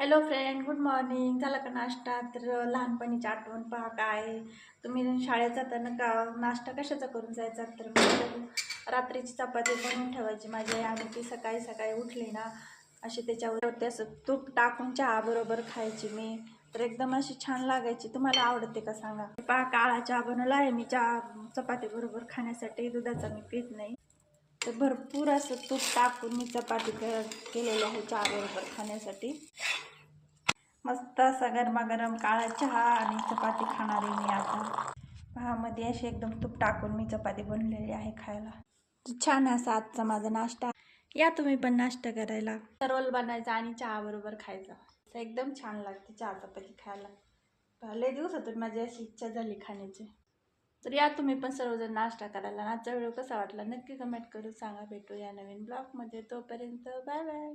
Hello friend, good morning. झाला का नाश्ता? तर लहानपणीची आठवण पहा काय. तुम्ही शाळेत जाताना का नाश्ता कशाचा करून जायचा? तर मी रात्रीची चपाती बनवून ठेवायची माझी आई आणि ती सकाळी सकाळी उठली ना अशी त्याच्यावरती असं तूप टाकून चहा बरोबर खायची मी. तर एकदम अशी छान लागायची. तुम्हाला आवडते का सांगा? पहा, काळा चहा बनवला आहे मी चहा चपाती बरोबर खाण्यासाठी. दुधाचा मी पीत नाही. तर भरपूर असं तूप टाकून मी चपाती केलेली आहे चहा बरोबर खाण्यासाठी. मस्त असा गरमागरम काळा चहा आणि चपाती खाणार आहे मी आता. पहा, मध्ये अशी एकदम तूप टाकून मी चपाती बनलेली आहे खायला. छान असा आजचा माझा नाश्ता. या तुम्ही पण नाश्ता करायला. रोल बनायचा आणि चहा बरोबर खायचा. तर एकदम छान लागते चहा चपाती खायला. लय दिवसातून माझी अशी इच्छा झाली खाण्याची. तर या तुम्ही पण सर्वजण नाश्ता करायला. आजचा व्हिडिओ कसा वाटला नक्की कमेंट करून सांगा. भेटूया नवीन ब्लॉगमध्ये. तोपर्यंत बाय बाय.